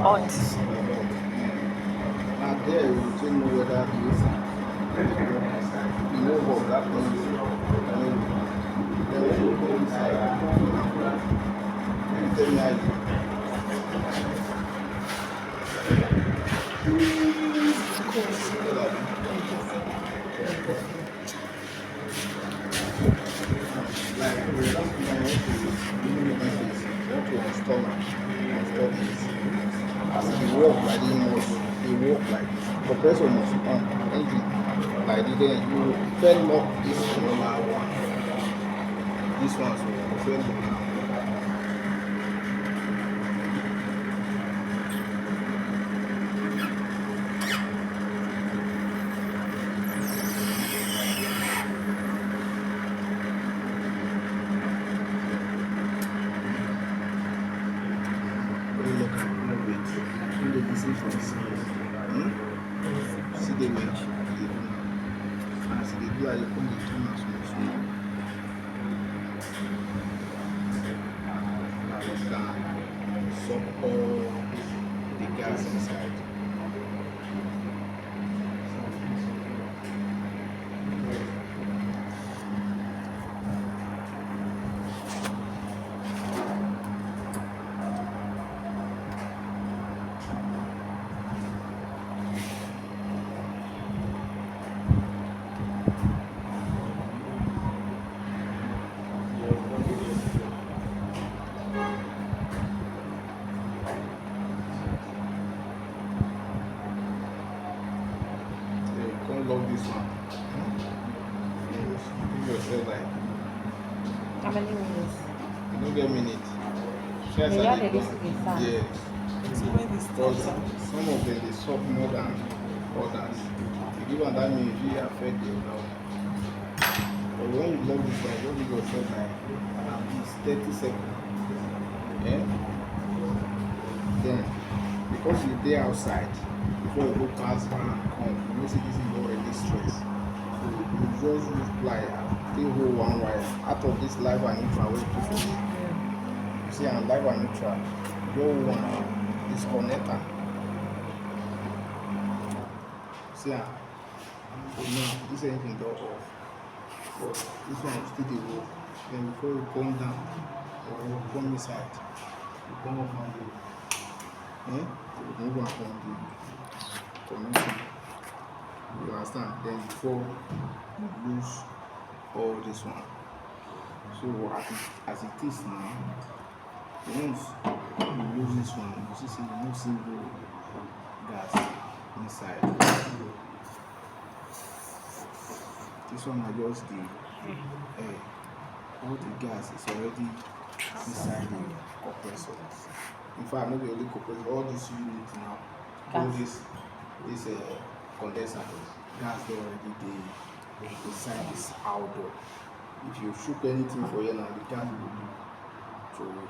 Hot. Now there you still know whether the AC work inside. You know what that means. Then when you go inside, you tell me how you feel like for example, I want to install this. As they work like they work like this. Compressor must on engine like this. Then you first lock this number one. This one so you first lock am. When you lock am, no wait. You dey lis ten for the sound. See the way dey do now. As e dey do am, you come dey turn am small small. Now you can suck all the gas inside. Then you come lock this one. Give yourself like How many minutes? you no get minute. See as Yeah, I dey they come. used to be fast. Yes. So when this Because starts, some of them dey suck more than others. You give am that means e fit affect the other one. But when you lock this one, you just give yourself like at least 30 seconds. Yeah? Then because you dey outside before you go pass van and come, you know say this is already stress. So you just use plier take hold one wire out of this live and neutral wey you put for there. You see am live and neutral, you just hold one disconnect am. See am. So now this engine don off, but this one still dey work. Then before you come down or you come inside, you come up and dey remove am from the connection. You understand? Then before you lose all this one. So as it is now, once you lose this one, you see say no single gas inside. This one na just the air. All the gas is already inside the compressor. In fact, no be only compressor, all this unit now, all this condenser, gas dey already dey inside this outdoor. If you shook anything for here now, the gas go be throway.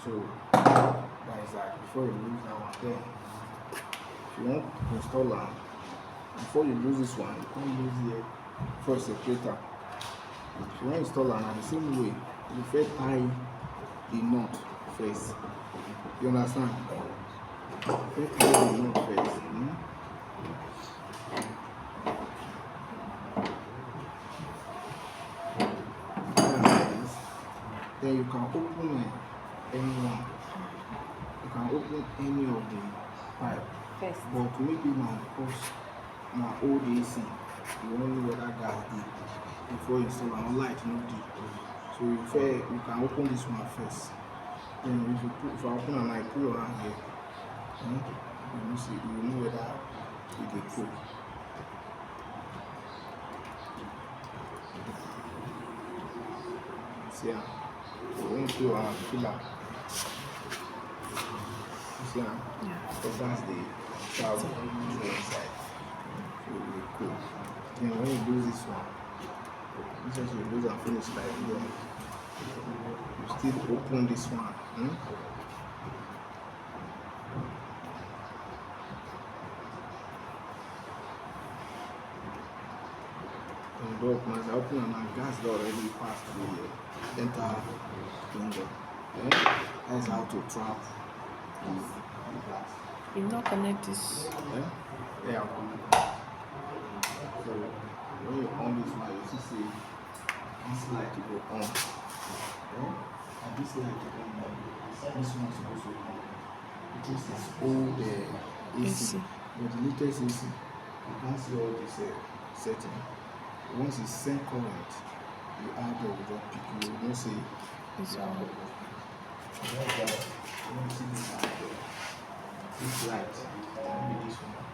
So that is that. Before you lose that one, then if you want to install am, before you lose this one, you can't lose here first separator. If you want to install am, na the same way, you first tie the knot first. You understand? First tie the knot first. Then you can open any one. You can open any of the pipe. First. But maybe now because na old AC, you wan know whether gas dey before you install am, light no dey. So you can open this one first. Then if I open am, I put your hand here. You know whether e dey go. See am? So when you put your hand, feel am. You see am? Because that's the travel through inside. So it dey cool. Then when you lose this one, this one you lose and finish like this. You still open this one. And the door open, as I open am now, gas don already pass through here, enter window. That's how to trap the gas. You not connect this. Yeah, yeah, I'll connect. So when you on this one, you see say this light will go on. Yeah? And this light will go on. This one is supposed to on. Because it's old AC. AC. But the latest AC, you can't see all this setting. Once it's send current, you add the will pick. You will not say It's yeah, on. that's why you want to see this light. This light, maybe this one.